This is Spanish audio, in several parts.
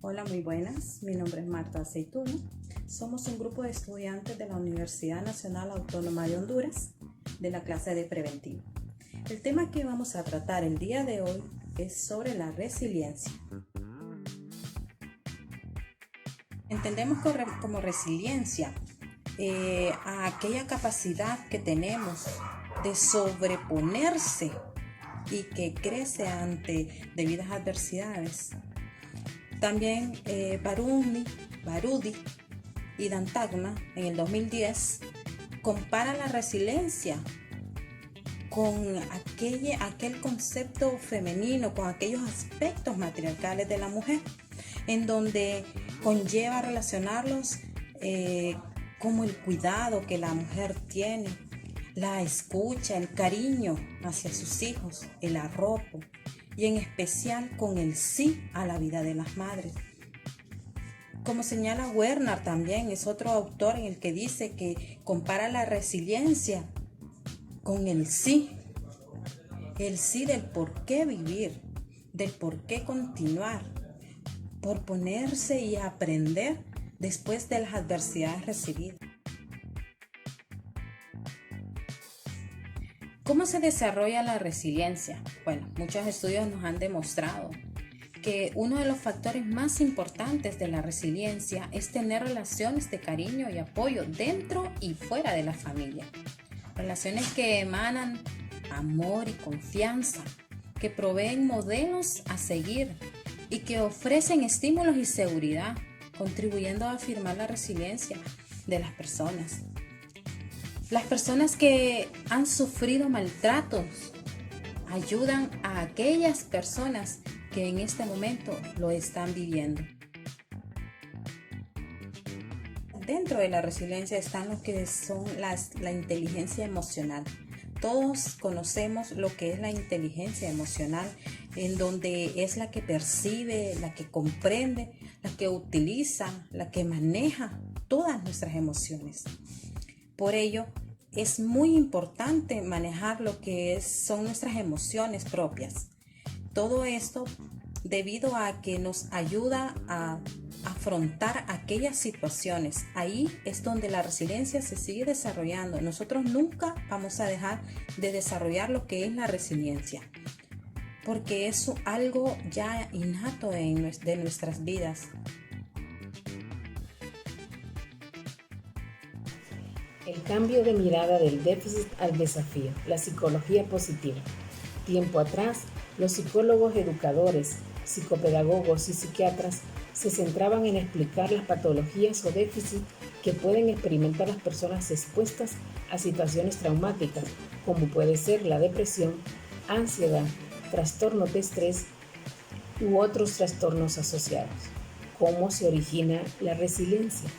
Hola, muy buenas. Mi nombre es Marta Aceituno. Somos un grupo de estudiantes de la Universidad Nacional Autónoma de Honduras, de la clase de Preventivo. El tema que vamos a tratar el día de hoy es sobre la resiliencia. Entendemos como resiliencia a aquella capacidad que tenemos de sobreponerse y que crece ante debidas adversidades. También Barudi y Dantagma en el 2010 compara la resiliencia con aquel concepto femenino, con aquellos aspectos matriarcales de la mujer, en donde conlleva relacionarlos como el cuidado que la mujer tiene, la escucha, el cariño hacia sus hijos, el arropo, y en especial con el sí a la vida de las madres. Como señala Werner, también es otro autor en el que dice que compara la resiliencia con el sí del por qué vivir, del por qué continuar, por ponerse y aprender después de las adversidades recibidas. ¿Cómo se desarrolla la resiliencia? Bueno, muchos estudios nos han demostrado que uno de los factores más importantes de la resiliencia es tener relaciones de cariño y apoyo dentro y fuera de la familia. Relaciones que emanan amor y confianza, que proveen modelos a seguir y que ofrecen estímulos y seguridad, contribuyendo a afirmar la resiliencia de las personas. Las personas que han sufrido maltratos ayudan a aquellas personas que en este momento lo están viviendo. Dentro de la resiliencia están lo que son la inteligencia emocional. Todos conocemos lo que es la inteligencia emocional, en donde es la que percibe, la que comprende, la que utiliza, la que maneja todas nuestras emociones. Por ello, es muy importante manejar lo que son nuestras emociones propias. Todo esto debido a que nos ayuda a afrontar aquellas situaciones. Ahí es donde la resiliencia se sigue desarrollando. Nosotros nunca vamos a dejar de desarrollar lo que es la resiliencia, porque es algo ya innato de nuestras vidas. El cambio de mirada del déficit al desafío, la psicología positiva. Tiempo atrás, los psicólogos educadores, psicopedagogos y psiquiatras se centraban en explicar las patologías o déficits que pueden experimentar las personas expuestas a situaciones traumáticas, como puede ser la depresión, ansiedad, trastorno de estrés u otros trastornos asociados. ¿Cómo se origina la resiliencia?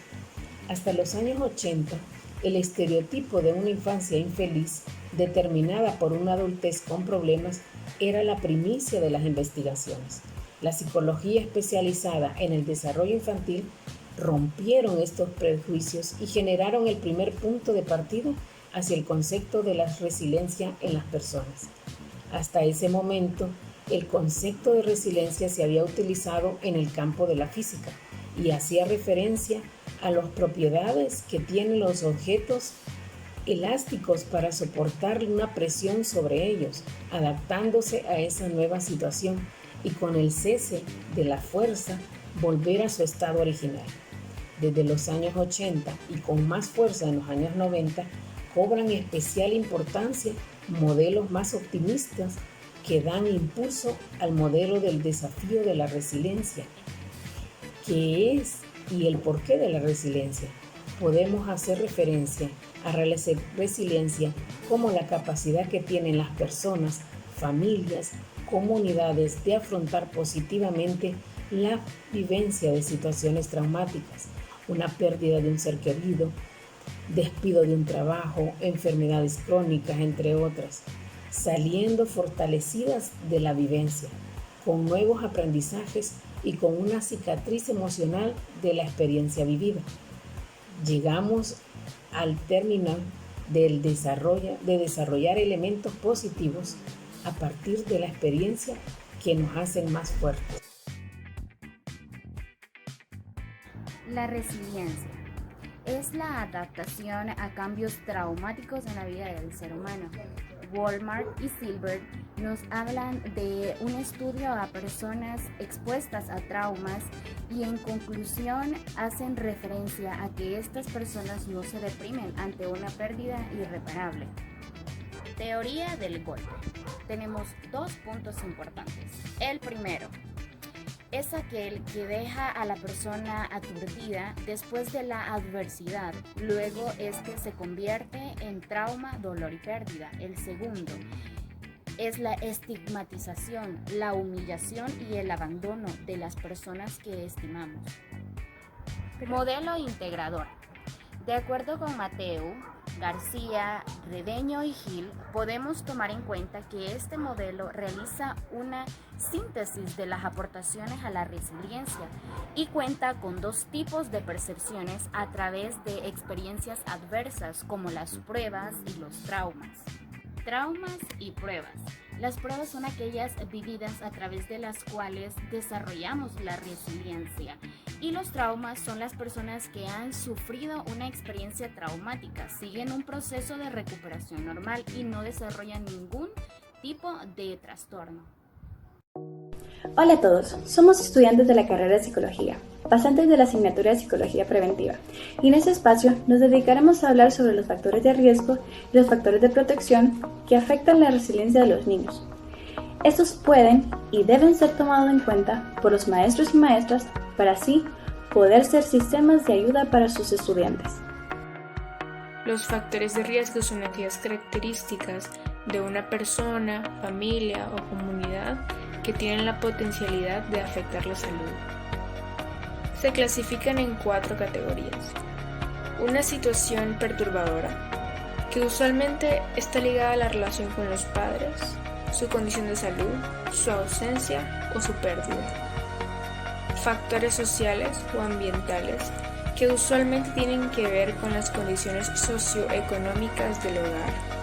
Hasta los años 80, el estereotipo de una infancia infeliz, determinada por una adultez con problemas, era la primicia de las investigaciones. La psicología especializada en el desarrollo infantil rompieron estos prejuicios y generaron el primer punto de partida hacia el concepto de la resiliencia en las personas. Hasta ese momento, el concepto de resiliencia se había utilizado en el campo de la física y hacía referencia a las propiedades que tienen los objetos elásticos para soportar una presión sobre ellos, adaptándose a esa nueva situación y con el cese de la fuerza volver a su estado original. Desde los años 80 y con más fuerza en los años 90, cobran especial importancia modelos más optimistas que dan impulso al modelo del desafío de la resiliencia. ¿Qué es y el porqué de la resiliencia? Podemos hacer referencia a la resiliencia como la capacidad que tienen las personas, familias, comunidades de afrontar positivamente la vivencia de situaciones traumáticas, una pérdida de un ser querido, despido de un trabajo, enfermedades crónicas, entre otras, saliendo fortalecidas de la vivencia, con nuevos aprendizajes y con una cicatriz emocional de la experiencia vivida. Llegamos al término de desarrollar elementos positivos a partir de la experiencia que nos hacen más fuertes. La resiliencia es la adaptación a cambios traumáticos en la vida del ser humano. Walmart y Silbert nos hablan de un estudio a personas expuestas a traumas y en conclusión hacen referencia a que estas personas no se deprimen ante una pérdida irreparable. Teoría del golpe. Tenemos 2 puntos importantes. El primero es aquel que deja a la persona aturdida después de la adversidad. Luego este se convierte en trauma, dolor y pérdida. El segundo es la estigmatización, la humillación y el abandono de las personas que estimamos. Modelo integrador. De acuerdo con Mateu, García, Redeño y Gil, podemos tomar en cuenta que este modelo realiza una síntesis de las aportaciones a la resiliencia y cuenta con 2 tipos de percepciones a través de experiencias adversas como las pruebas y los traumas. Traumas y pruebas. Las pruebas son aquellas vividas a través de las cuales desarrollamos la resiliencia y los traumas son las personas que han sufrido una experiencia traumática, siguen un proceso de recuperación normal y no desarrollan ningún tipo de trastorno. Hola a todos, somos estudiantes de la carrera de Psicología, pasantes de la asignatura de Psicología Preventiva, y en este espacio nos dedicaremos a hablar sobre los factores de riesgo y los factores de protección que afectan la resiliencia de los niños. Estos pueden y deben ser tomados en cuenta por los maestros y maestras para así poder ser sistemas de ayuda para sus estudiantes. Los factores de riesgo son aquellas características de una persona, familia o comunidad que tienen la potencialidad de afectar la salud. Se clasifican en 4 categorías. Una situación perturbadora, que usualmente está ligada a la relación con los padres, su condición de salud, su ausencia o su pérdida. Factores sociales o ambientales, que usualmente tienen que ver con las condiciones socioeconómicas del hogar.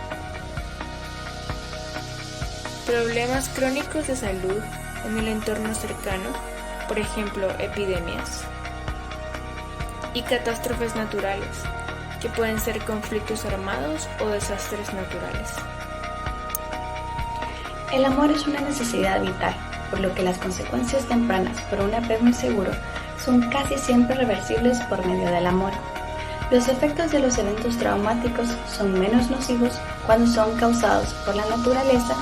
Problemas crónicos de salud en el entorno cercano, por ejemplo, epidemias. Y catástrofes naturales, que pueden ser conflictos armados o desastres naturales. El amor es una necesidad vital, por lo que las consecuencias tempranas por un apego inseguro son casi siempre reversibles por medio del amor. Los efectos de los eventos traumáticos son menos nocivos cuando son causados por la naturaleza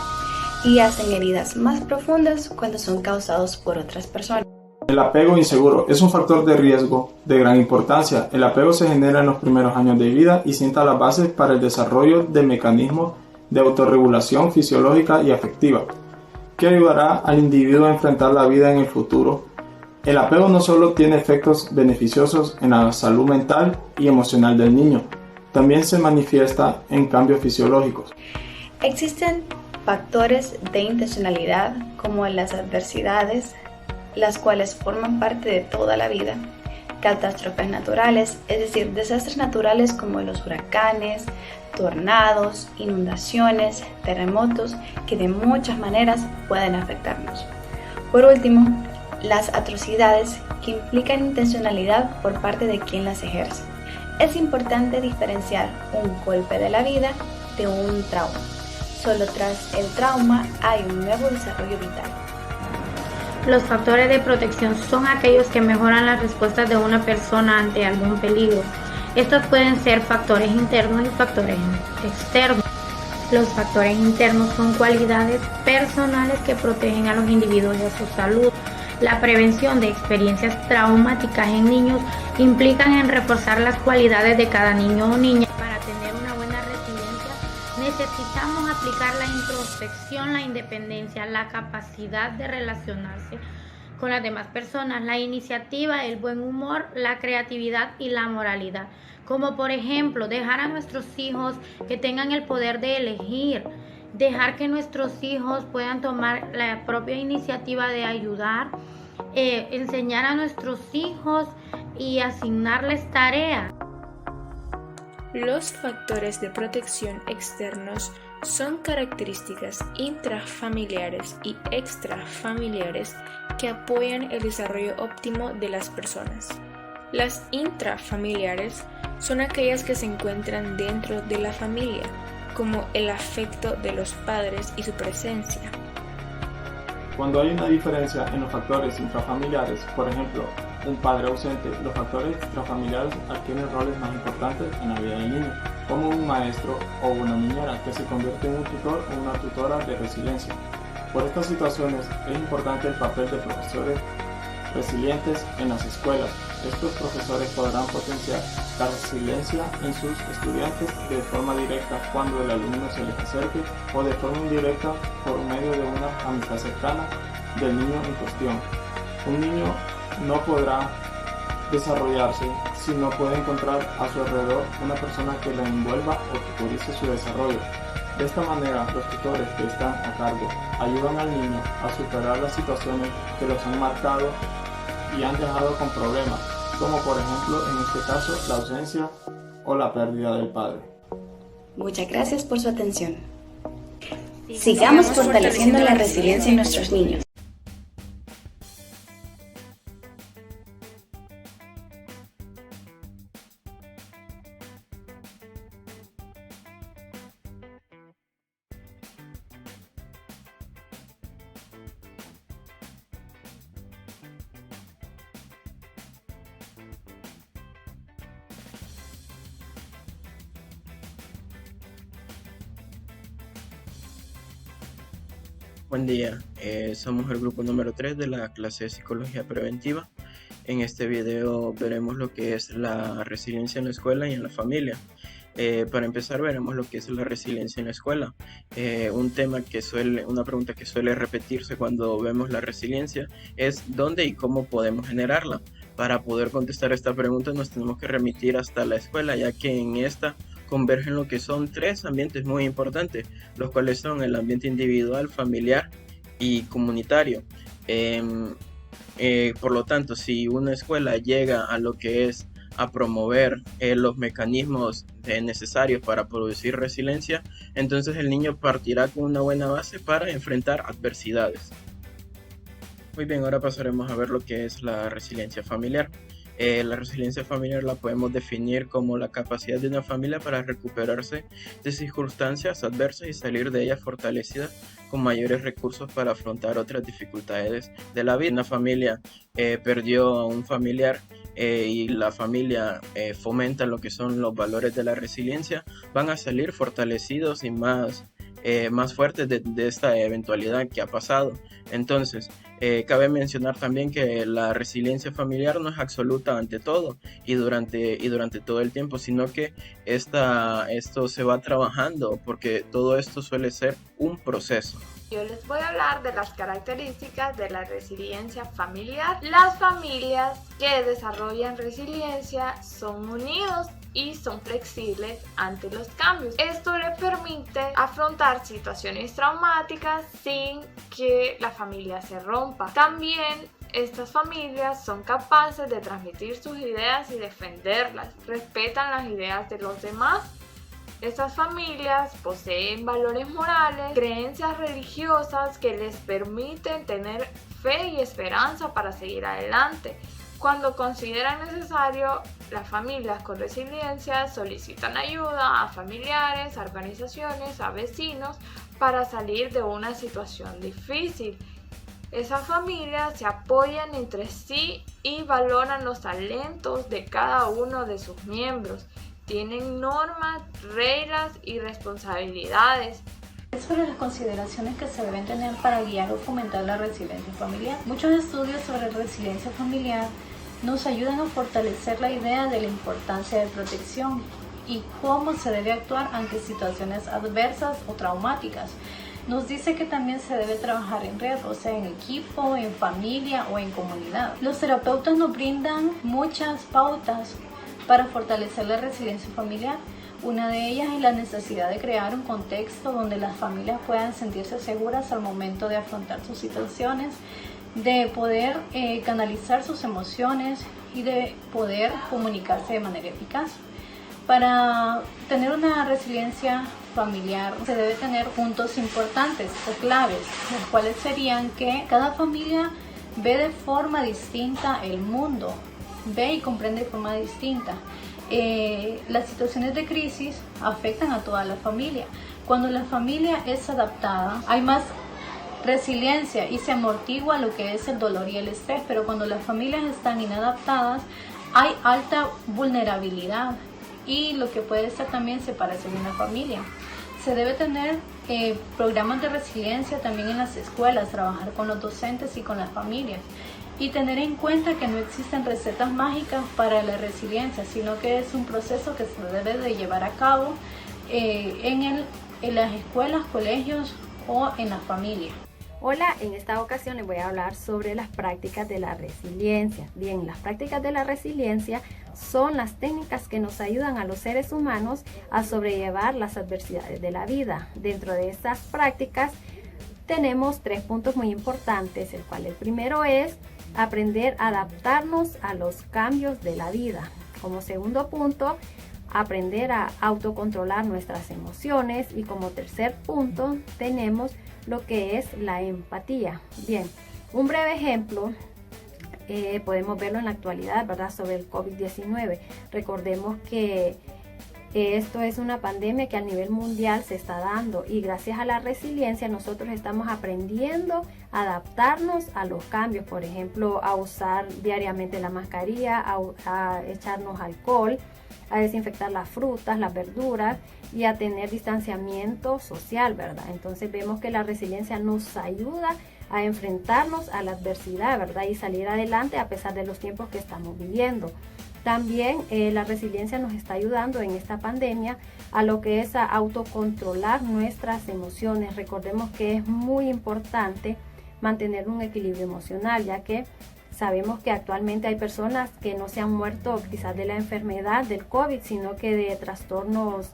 y hacen heridas más profundas cuando son causados por otras personas. El apego inseguro es un factor de riesgo de gran importancia. El apego se genera en los primeros años de vida y sienta las bases para el desarrollo de mecanismos de autorregulación fisiológica y afectiva, que ayudará al individuo a enfrentar la vida en el futuro. El apego no solo tiene efectos beneficiosos en la salud mental y emocional del niño, también se manifiesta en cambios fisiológicos. Existen factores de intencionalidad como las adversidades, las cuales forman parte de toda la vida, catástrofes naturales, es decir, desastres naturales como los huracanes, tornados, inundaciones, terremotos, que de muchas maneras pueden afectarnos. Por último, las atrocidades que implican intencionalidad por parte de quien las ejerce. Es importante diferenciar un golpe de la vida de un trauma. Solo tras el trauma hay un nuevo desarrollo vital. Los factores de protección son aquellos que mejoran las respuestas de una persona ante algún peligro. Estos pueden ser factores internos y factores externos. Los factores internos son cualidades personales que protegen a los individuos y a su salud. La prevención de experiencias traumáticas en niños implican en reforzar las cualidades de cada niño o niña. Para tener una buena resiliencia necesitamos aplicar la introspección, la independencia, la capacidad de relacionarse con las demás personas, la iniciativa, el buen humor, la creatividad y la moralidad. Como por ejemplo, dejar a nuestros hijos que tengan el poder de elegir, dejar que nuestros hijos puedan tomar la propia iniciativa de ayudar, enseñar a nuestros hijos y asignarles tareas. Los factores de protección externos son características intrafamiliares y extrafamiliares que apoyan el desarrollo óptimo de las personas. Las intrafamiliares son aquellas que se encuentran dentro de la familia, como el afecto de los padres y su presencia. Cuando hay una diferencia en los factores intrafamiliares, por ejemplo, un padre ausente, los factores intrafamiliares adquieren roles más importantes en la vida del niño, como un maestro o una niñera que se convierte en un tutor o una tutora de resiliencia. Por estas situaciones es importante el papel de profesores resilientes en las escuelas. Estos profesores podrán potenciar la resiliencia en sus estudiantes de forma directa cuando el alumno se les acerque o de forma indirecta por medio de una amistad cercana del niño en cuestión. Un niño no podrá desarrollarse si no puede encontrar a su alrededor una persona que la envuelva o tutorice su desarrollo. De esta manera, los tutores que están a cargo ayudan al niño a superar las situaciones que los han marcado y han dejado con problemas, como por ejemplo en este caso la ausencia o la pérdida del padre. Muchas gracias por su atención. Sigamos fortaleciendo la resiliencia en nuestros niños. Buen día, somos el grupo número 3 de la clase de Psicología Preventiva. En este video veremos lo que es la resiliencia en la escuela y en la familia. Para empezar veremos lo que es la resiliencia en la escuela. Una pregunta que suele repetirse cuando vemos la resiliencia es ¿dónde y cómo podemos generarla? Para poder contestar esta pregunta nos tenemos que remitir hasta la escuela, ya que en esta convergen lo que son 3 ambientes muy importantes, los cuales son el ambiente individual, familiar y comunitario. Por lo tanto, si una escuela llega a lo que es a promover los mecanismos necesarios para producir resiliencia, entonces el niño partirá con una buena base para enfrentar adversidades. Muy bien, ahora pasaremos a ver lo que es la resiliencia familiar. La resiliencia familiar la podemos definir como la capacidad de una familia para recuperarse de circunstancias adversas y salir de ellas fortalecida con mayores recursos para afrontar otras dificultades de la vida. Una familia perdió a un familiar y la familia fomenta lo que son los valores de la resiliencia, van a salir fortalecidos y más fuertes de esta eventualidad que ha pasado. Entonces, cabe mencionar también que la resiliencia familiar no es absoluta ante todo y durante todo el tiempo, sino que esto se va trabajando, porque todo esto suele ser un proceso. Yo les voy a hablar de las características de la resiliencia familiar. Las familias que desarrollan resiliencia son unidos y son flexibles ante los cambios. Esto le permite afrontar situaciones traumáticas sin que la familia se rompa. También estas familias son capaces de transmitir sus ideas y defenderlas, respetan las ideas de los demás. Estas familias poseen valores morales, creencias religiosas que les permiten tener fe y esperanza para seguir adelante. Cuando consideran necesario, las familias con resiliencia solicitan ayuda a familiares, a organizaciones, a vecinos para salir de una situación difícil. Esas familias se apoyan entre sí y valoran los talentos de cada uno de sus miembros. Tienen normas, reglas y responsabilidades. Sobre las consideraciones que se deben tener para guiar o fomentar la resiliencia familiar. Muchos estudios sobre resiliencia familiar nos ayudan a fortalecer la idea de la importancia de protección y cómo se debe actuar ante situaciones adversas o traumáticas. Nos dice que también se debe trabajar en red, o sea, en equipo, en familia o en comunidad. Los terapeutas nos brindan muchas pautas para fortalecer la resiliencia familiar. Una de ellas es la necesidad de crear un contexto donde las familias puedan sentirse seguras al momento de afrontar sus situaciones, de poder canalizar sus emociones y de poder comunicarse de manera eficaz. Para tener una resiliencia familiar se debe tener puntos importantes o claves, los cuales serían que cada familia ve de forma distinta el mundo, ve y comprende de forma distinta. Las situaciones de crisis afectan a toda la familia. Cuando la familia es adaptada, hay más resiliencia y se amortigua lo que es el dolor y el estrés, pero cuando las familias están inadaptadas, hay alta vulnerabilidad y lo que puede ser también separación en la familia. Se debe tener programas de resiliencia también en las escuelas, trabajar con los docentes y con las familias y tener en cuenta que no existen recetas mágicas para la resiliencia, sino que es un proceso que se debe de llevar a cabo en las escuelas, colegios o en la familia. Hola, en esta ocasión les voy a hablar sobre las prácticas de la resiliencia. Bien, las prácticas de la resiliencia son las técnicas que nos ayudan a los seres humanos a sobrellevar las adversidades de la vida. Dentro de estas prácticas tenemos 3 puntos muy importantes, el cual el primero es aprender a adaptarnos a los cambios de la vida. Como segundo punto, aprender a autocontrolar nuestras emociones y como tercer punto tenemos lo que es la empatía. Bien, un breve ejemplo podemos verlo en la actualidad, ¿verdad? Sobre el COVID-19. Recordemos que esto es una pandemia que a nivel mundial se está dando y gracias a la resiliencia nosotros estamos aprendiendo a adaptarnos a los cambios, por ejemplo, a usar diariamente la mascarilla, a echarnos alcohol, a desinfectar las frutas, las verduras y a tener distanciamiento social, ¿verdad? Entonces vemos que la resiliencia nos ayuda a enfrentarnos a la adversidad, ¿verdad? Y salir adelante a pesar de los tiempos que estamos viviendo. También la resiliencia nos está ayudando en esta pandemia a lo que es a autocontrolar nuestras emociones. Recordemos que es muy importante mantener un equilibrio emocional, ya que sabemos que actualmente hay personas que no se han muerto quizás de la enfermedad del COVID, sino que de trastornos,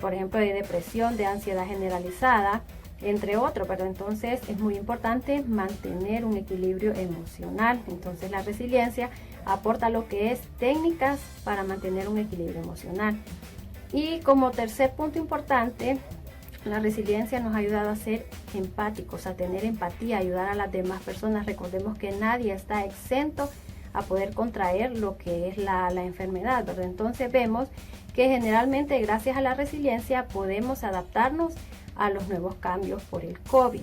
por ejemplo, de depresión, de ansiedad generalizada, entre otros, pero entonces es muy importante mantener un equilibrio emocional. Entonces la resiliencia aporta lo que es técnicas para mantener un equilibrio emocional. Y como tercer punto importante, la resiliencia nos ha ayudado a ser empáticos, a tener empatía, a ayudar a las demás personas. Recordemos que nadie está exento a poder contraer lo que es la enfermedad, ¿verdad? Entonces vemos que generalmente gracias a la resiliencia podemos adaptarnos a los nuevos cambios por el COVID.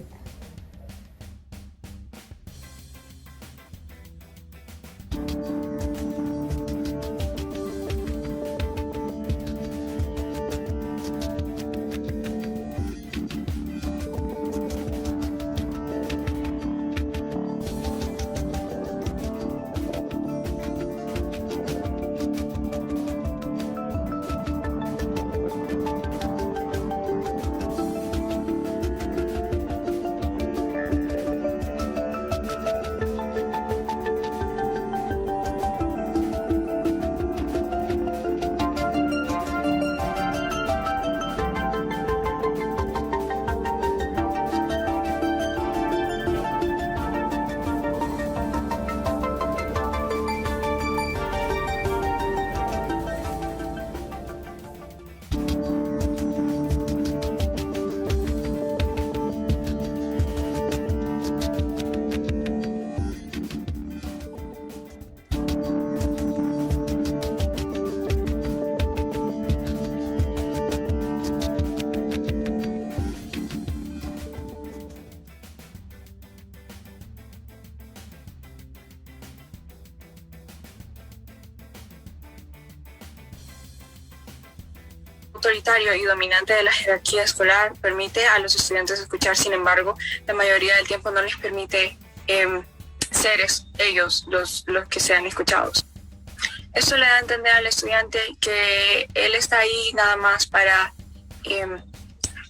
Autoritario y dominante de la jerarquía escolar permite a los estudiantes escuchar, sin embargo, la mayoría del tiempo no les permite ser ellos los que sean escuchados. Esto le da a entender al estudiante que él está ahí nada más para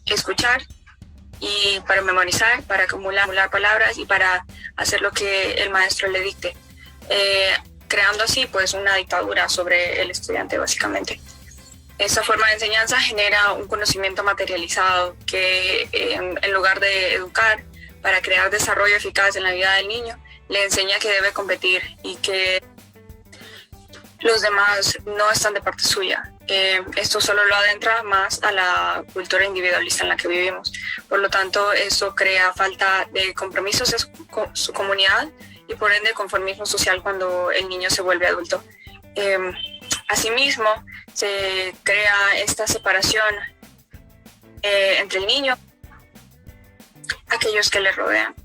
escuchar y para memorizar, para acumular palabras y para hacer lo que el maestro le dicte, creando así pues una dictadura sobre el estudiante básicamente. Esta forma de enseñanza genera un conocimiento materializado que en lugar de educar para crear desarrollo eficaz en la vida del niño, le enseña que debe competir y que los demás no están de parte suya. Esto solo lo adentra más a la cultura individualista en la que vivimos. Por lo tanto, eso crea falta de compromisos con su comunidad y por ende conformismo social cuando el niño se vuelve adulto. Asimismo, se crea esta separación entre el niño y aquellos que le rodean.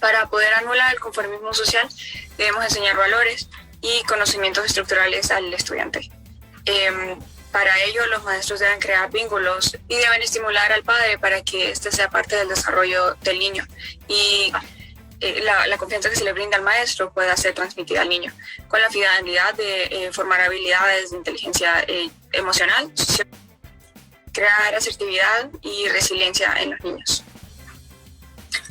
Para poder anular el conformismo social, debemos enseñar valores y conocimientos estructurales al estudiante. Para ello, los maestros deben crear vínculos y deben estimular al padre para que éste sea parte del desarrollo del niño y la confianza que se le brinda al maestro pueda ser transmitida al niño, con la finalidad de formar habilidades de inteligencia emocional, crear asertividad y resiliencia en los niños.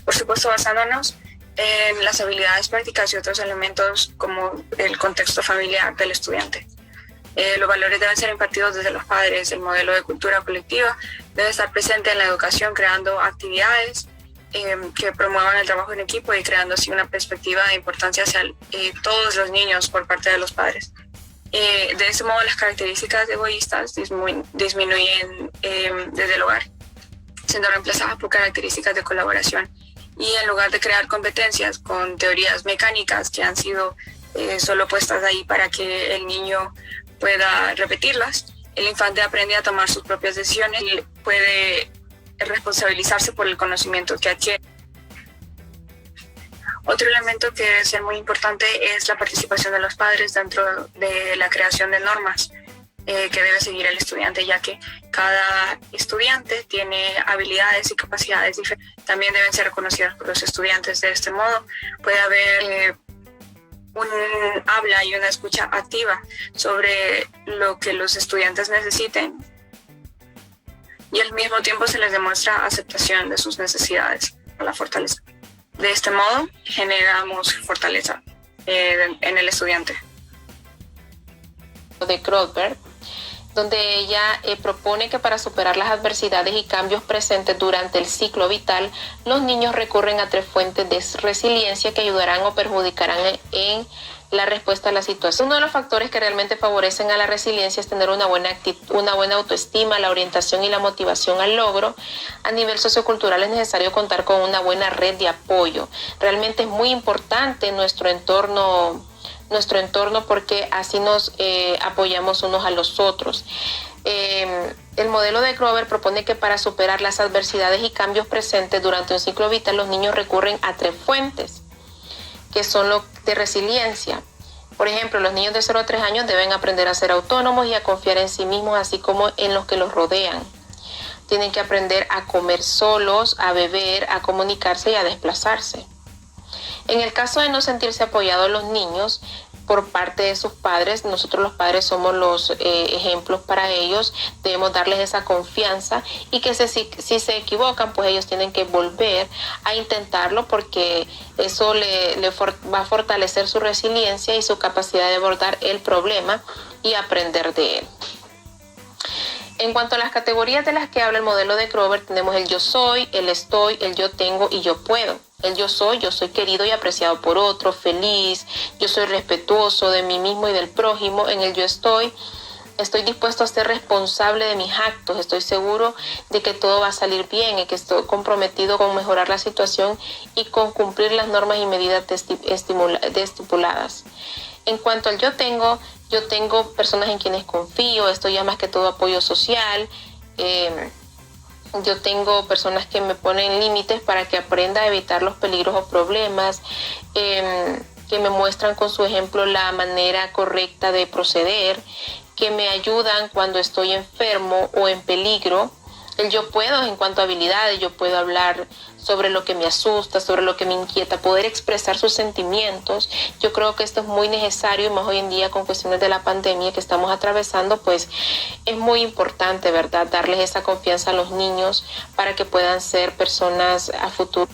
Por supuesto, basándonos en las habilidades prácticas y otros elementos como el contexto familiar del estudiante. Los valores deben ser impartidos desde los padres. El modelo de cultura colectiva debe estar presente en la educación, creando actividades que promuevan el trabajo en equipo y creando así una perspectiva de importancia hacia todos los niños por parte de los padres. De ese modo, las características egoístas disminuyen desde el hogar, siendo reemplazadas por características de colaboración. Y en lugar de crear competencias con teorías mecánicas que han sido solo puestas ahí para que el niño pueda repetirlas, el infante aprende a tomar sus propias decisiones y puede responsabilizarse por el conocimiento que adquiere. Otro elemento que debe ser muy importante es la participación de los padres dentro de la creación de normas que debe seguir el estudiante, ya que cada estudiante tiene habilidades y capacidades diferentes. También deben ser reconocidas por los estudiantes. De este modo puede haber un habla y una escucha activa sobre lo que los estudiantes necesiten y al mismo tiempo se les demuestra aceptación de sus necesidades a la fortaleza. De este modo generamos fortaleza en el estudiante. De Krollberg, donde ella propone que para superar las adversidades y cambios presentes durante el ciclo vital, los niños recurren a 3 fuentes de resiliencia que ayudarán o perjudicarán en la respuesta a la situación. Uno de los factores que realmente favorecen a la resiliencia es tener una buena autoestima, la orientación y la motivación al logro. A nivel sociocultural es necesario contar con una buena red de apoyo. Realmente es muy importante nuestro entorno porque así nos apoyamos unos a los otros. El modelo de Krollberg propone que para superar las adversidades y cambios presentes durante un ciclo vital, los niños recurren a 3 fuentes, que son lo de resiliencia. Por ejemplo, los niños de 0 a 3 años deben aprender a ser autónomos y a confiar en sí mismos, así como en los que los rodean. Tienen que aprender a comer solos, a beber, a comunicarse y a desplazarse. En el caso de no sentirse apoyados los niños por parte de sus padres, nosotros los padres somos los ejemplos para ellos, debemos darles esa confianza y que si se equivocan, pues ellos tienen que volver a intentarlo porque eso le va a fortalecer su resiliencia y su capacidad de abordar el problema y aprender de él. En cuanto a las categorías de las que habla el modelo de Krollberg, tenemos el yo soy, el estoy, el yo tengo y yo puedo. El yo soy querido y apreciado por otros, feliz, yo soy respetuoso de mí mismo y del prójimo. En el yo estoy dispuesto a ser responsable de mis actos, estoy seguro de que todo va a salir bien y que estoy comprometido con mejorar la situación y con cumplir las normas y medidas estipuladas. En cuanto al yo tengo personas en quienes confío, esto ya más que todo apoyo social. Yo tengo personas que me ponen límites para que aprenda a evitar los peligros o problemas, que me muestran con su ejemplo la manera correcta de proceder, que me ayudan cuando estoy enfermo o en peligro. El yo puedo en cuanto a habilidades, yo puedo hablar sobre lo que me asusta, sobre lo que me inquieta, poder expresar sus sentimientos. Yo creo que esto es muy necesario y más hoy en día con cuestiones de la pandemia que estamos atravesando, pues es muy importante, ¿verdad? Darles esa confianza a los niños para que puedan ser personas a futuro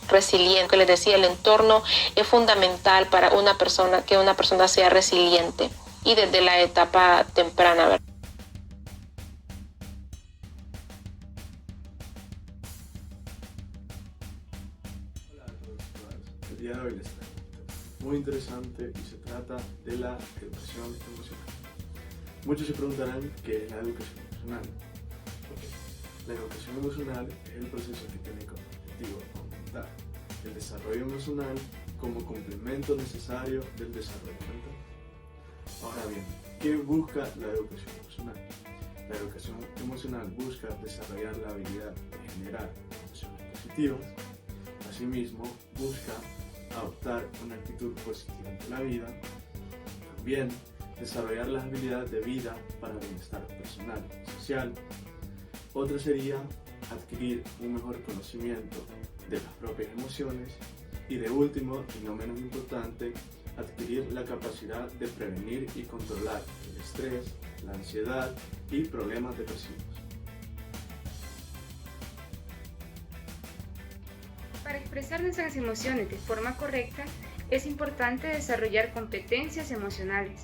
resilientes. Que les decía, el entorno es fundamental para que una persona sea resiliente y desde la etapa temprana, ¿verdad? El día de hoy les traigo muy interesante y se trata de la educación emocional. Muchos se preguntarán qué es la educación emocional. Okay. La educación emocional es el proceso que tiene como objetivo aumentar el desarrollo emocional como complemento necesario del desarrollo mental. Ahora bien, ¿qué busca la educación emocional? La educación emocional busca desarrollar la habilidad de generar emociones positivas. Asimismo, busca adoptar una actitud positiva ante la vida. También desarrollar las habilidades de vida para bienestar personal y social. Otra sería adquirir un mejor conocimiento de las propias emociones. Y de último, y no menos importante, adquirir la capacidad de prevenir y controlar el estrés, la ansiedad y problemas depresivos. Para expresar nuestras emociones de forma correcta, es importante desarrollar competencias emocionales.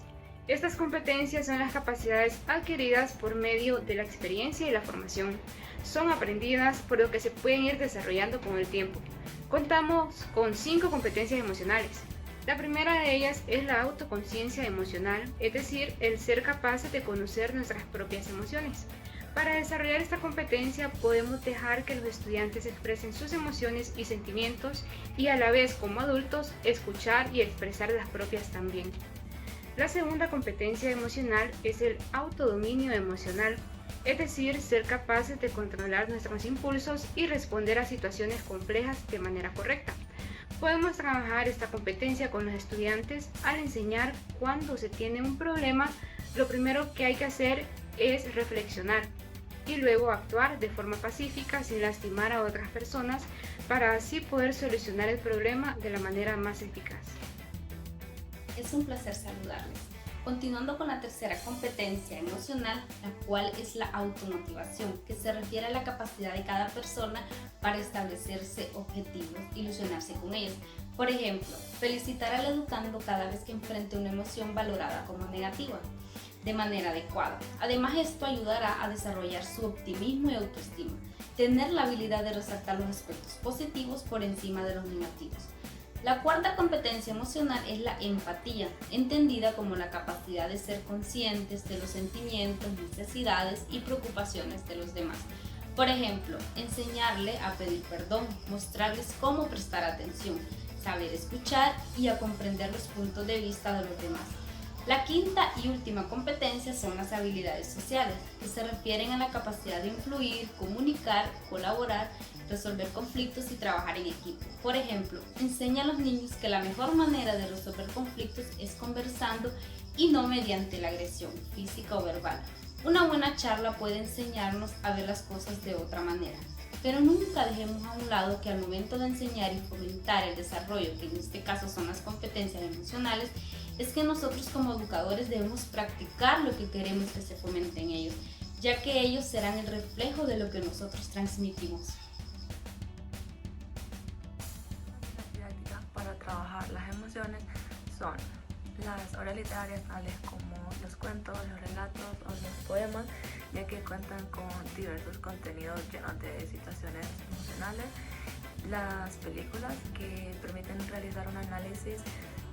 Estas competencias son las capacidades adquiridas por medio de la experiencia y la formación. Son aprendidas por lo que se pueden ir desarrollando con el tiempo. Contamos con 5 competencias emocionales. La primera de ellas es la autoconciencia emocional, es decir, el ser capaces de conocer nuestras propias emociones. Para desarrollar esta competencia podemos dejar que los estudiantes expresen sus emociones y sentimientos y a la vez como adultos escuchar y expresar las propias también. La segunda competencia emocional es el autodominio emocional, es decir, ser capaces de controlar nuestros impulsos y responder a situaciones complejas de manera correcta. Podemos trabajar esta competencia con los estudiantes al enseñar cuando se tiene un problema. Lo primero que hay que hacer es reflexionar y luego actuar de forma pacífica sin lastimar a otras personas para así poder solucionar el problema de la manera más eficaz. Es un placer saludarles. Continuando con la tercera competencia emocional, la cual es la automotivación, que se refiere a la capacidad de cada persona para establecerse objetivos, ilusionarse con ellos. Por ejemplo, felicitar al educando cada vez que enfrente una emoción valorada como negativa, de manera adecuada. Además, esto ayudará a desarrollar su optimismo y autoestima, tener la habilidad de resaltar los aspectos positivos por encima de los negativos. La cuarta competencia emocional es la empatía, entendida como la capacidad de ser conscientes de los sentimientos, necesidades y preocupaciones de los demás. Por ejemplo, enseñarle a pedir perdón, mostrarles cómo prestar atención, saber escuchar y a comprender los puntos de vista de los demás. La quinta y última competencia son las habilidades sociales, que se refieren a la capacidad de influir, comunicar, colaborar, resolver conflictos y trabajar en equipo. Por ejemplo, enseña a los niños que la mejor manera de resolver conflictos es conversando y no mediante la agresión física o verbal. Una buena charla puede enseñarnos a ver las cosas de otra manera. Pero nunca dejemos a un lado que al momento de enseñar y fomentar el desarrollo, que en este caso son las competencias emocionales, es que nosotros como educadores debemos practicar lo que queremos que se fomente en ellos, ya que ellos serán el reflejo de lo que nosotros transmitimos. Para trabajar las emociones son las obras literarias tales como los cuentos, los relatos o los poemas, ya que cuentan con diversos contenidos llenos de situaciones emocionales. Las películas, que permiten realizar un análisis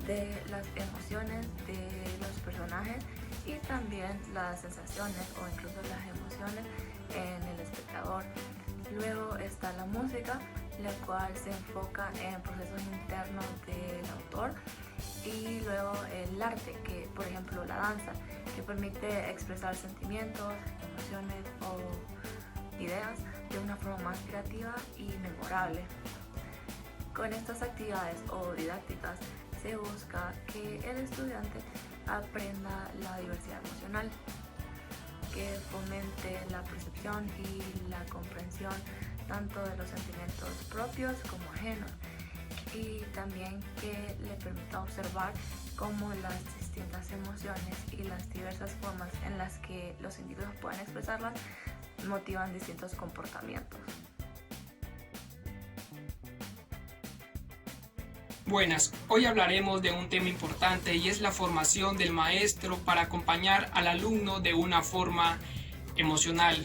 de las emociones de los personajes y también las sensaciones o incluso las emociones en el espectador. Luego está la música, la cual se enfoca en procesos internos del autor, y luego el arte, que por ejemplo la danza, que permite expresar sentimientos, emociones o ideas de una forma más creativa y memorable. Con estas actividades o didácticas se busca que el estudiante aprenda la diversidad emocional, que fomente la percepción y la comprensión tanto de los sentimientos propios como ajenos, y también que le permita observar cómo las distintas emociones y las diversas formas en las que los individuos pueden expresarlas motivan distintos comportamientos. Buenas, hoy hablaremos de un tema importante y es la formación del maestro para acompañar al alumno de una forma emocional.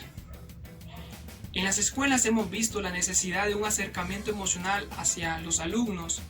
En las escuelas hemos visto la necesidad de un acercamiento emocional hacia los alumnos,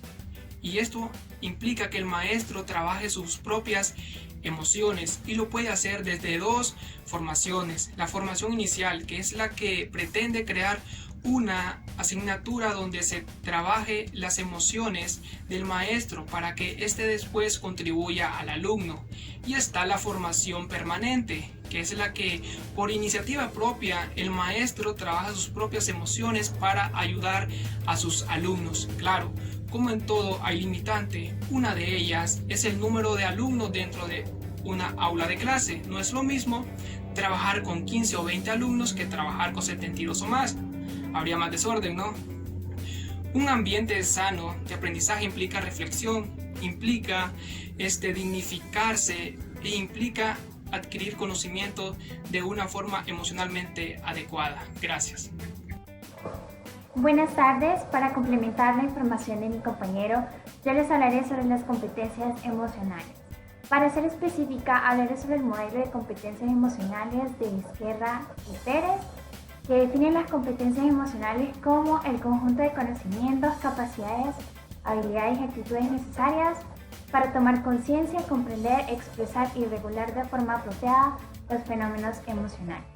y esto implica que el maestro trabaje sus propias emociones, y lo puede hacer desde dos formaciones. La formación inicial, que es la que pretende crear una asignatura donde se trabaje las emociones del maestro para que éste después contribuya al alumno. Y está la formación permanente, que es la que por iniciativa propia el maestro trabaja sus propias emociones para ayudar a sus alumnos. Claro, como en todo hay limitante, una de ellas es el número de alumnos dentro de una aula de clase. No es lo mismo trabajar con 15 o 20 alumnos que trabajar con 72 o más. Habría más desorden, ¿no? Un ambiente sano de aprendizaje implica reflexión, implica dignificarse e implica adquirir conocimiento de una forma emocionalmente adecuada. Gracias. Buenas tardes. Para complementar la información de mi compañero, yo les hablaré sobre las competencias emocionales. Para ser específica, hablaré sobre el modelo de competencias emocionales de Izquierda y Pérez, que define las competencias emocionales como el conjunto de conocimientos, capacidades, habilidades y actitudes necesarias para tomar conciencia, comprender, expresar y regular de forma apropiada los fenómenos emocionales.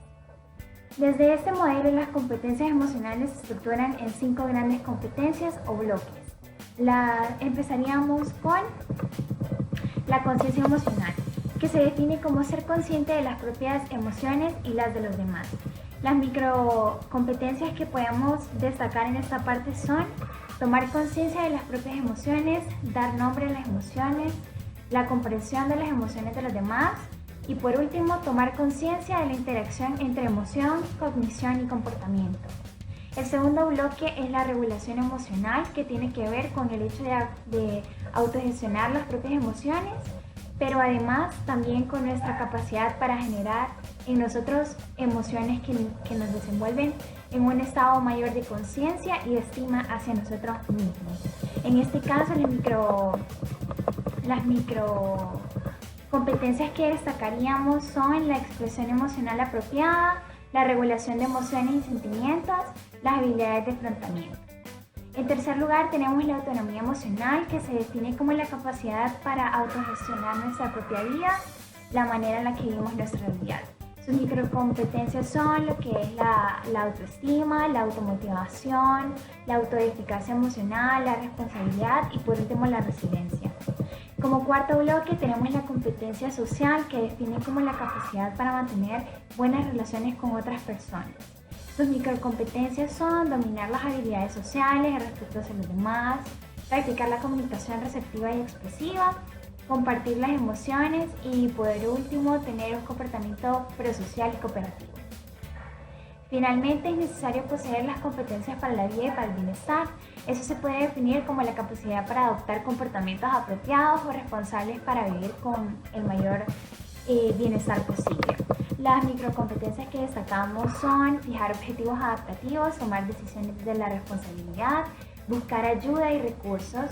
Desde este modelo, las competencias emocionales se estructuran en 5 grandes competencias o bloques. Empezaríamos con la conciencia emocional, que se define como ser consciente de las propias emociones y las de los demás. Las microcompetencias que podemos destacar en esta parte son tomar conciencia de las propias emociones, dar nombre a las emociones, la comprensión de las emociones de los demás y por último tomar conciencia de la interacción entre emoción, cognición y comportamiento. El segundo bloque es la regulación emocional, que tiene que ver con el hecho de autogestionar las propias emociones, pero además también con nuestra capacidad para generar en nosotros emociones que nos desenvuelven en un estado mayor de conciencia y estima hacia nosotros mismos. En este caso, las microcompetencias que destacaríamos son la expresión emocional apropiada, la regulación de emociones y sentimientos, las habilidades de afrontamiento. En tercer lugar, tenemos la autonomía emocional, que se define como la capacidad para autogestionar nuestra propia vida, la manera en la que vivimos nuestra realidad. Sus microcompetencias son lo que es la autoestima, la automotivación, la autoeficacia emocional, la responsabilidad y por último la resiliencia. Como cuarto bloque tenemos la competencia social, que define como la capacidad para mantener buenas relaciones con otras personas. Sus microcompetencias son dominar las habilidades sociales, respeto hacia los demás, practicar la comunicación receptiva y expresiva, compartir las emociones y por último tener un comportamiento prosocial y cooperativo. Finalmente, es necesario poseer las competencias para la vida y para el bienestar. Eso se puede definir como la capacidad para adoptar comportamientos apropiados o responsables para vivir con el mayor bienestar posible. Las microcompetencias que destacamos son fijar objetivos adaptativos, tomar decisiones de la responsabilidad, buscar ayuda y recursos,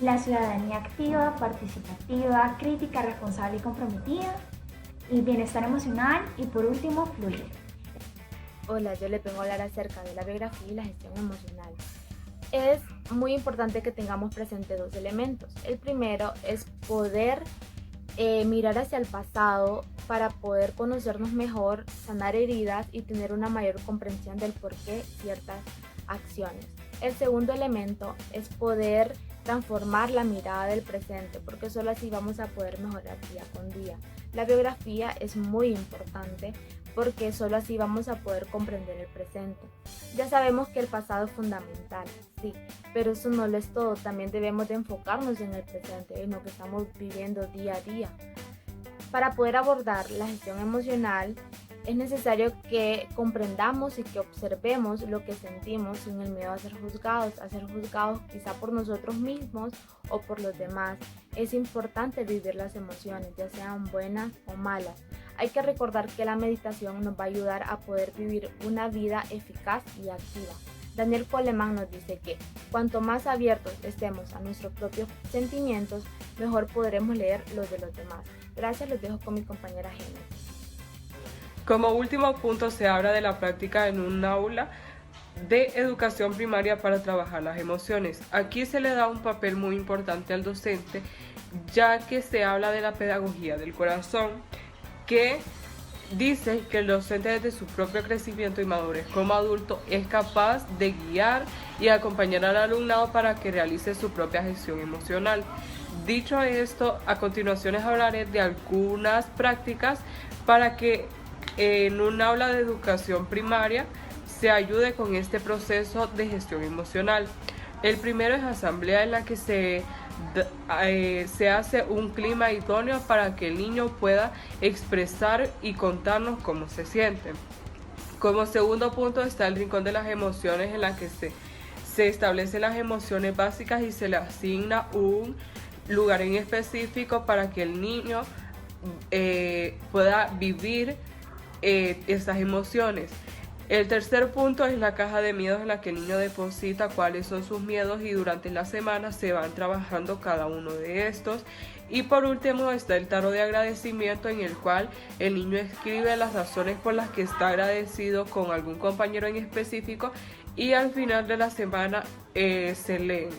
la ciudadanía activa, participativa, crítica, responsable y comprometida, el bienestar emocional y por último, fluir. Hola, yo les vengo a hablar acerca de la biografía y la gestión emocional. Es muy importante que tengamos presente 2 elementos. El primero es poder mirar hacia el pasado para poder conocernos mejor, sanar heridas y tener una mayor comprensión del por qué ciertas acciones. El segundo elemento es poder transformar la mirada del presente, porque solo así vamos a poder mejorar día con día. La biografía es muy importante porque solo así vamos a poder comprender el presente. Ya sabemos que el pasado es fundamental, sí, pero eso no lo es todo. También debemos de enfocarnos en el presente, en lo que estamos viviendo día a día. Para poder abordar la gestión emocional, es necesario que comprendamos y que observemos lo que sentimos sin el miedo a ser juzgados quizá por nosotros mismos o por los demás. Es importante vivir las emociones, ya sean buenas o malas. Hay que recordar que la meditación nos va a ayudar a poder vivir una vida eficaz y activa. Daniel Goleman nos dice que cuanto más abiertos estemos a nuestros propios sentimientos, mejor podremos leer los de los demás. Gracias, los dejo con mi compañera Génesis. Como último punto se habla de la práctica en un aula de educación primaria para trabajar las emociones. Aquí se le da un papel muy importante al docente, ya que se habla de la pedagogía del corazón, que dice que el docente desde su propio crecimiento y madurez como adulto es capaz de guiar y acompañar al alumnado para que realice su propia gestión emocional. Dicho esto, a continuación les hablaré de algunas prácticas para que en un aula de educación primaria se ayude con este proceso de gestión emocional. El primero es asamblea, en la que se hace un clima idóneo para que el niño pueda expresar y contarnos cómo se siente. Como segundo punto está el rincón de las emociones, en la que se establecen las emociones básicas y se le asigna un lugar en específico para que el niño pueda vivir estas emociones. El tercer punto es la caja de miedos, en la que el niño deposita cuáles son sus miedos y durante la semana se van trabajando cada uno de estos. Y por último está el tarot de agradecimiento, en el cual el niño escribe las razones por las que está agradecido con algún compañero en específico y al final de la semana se leen.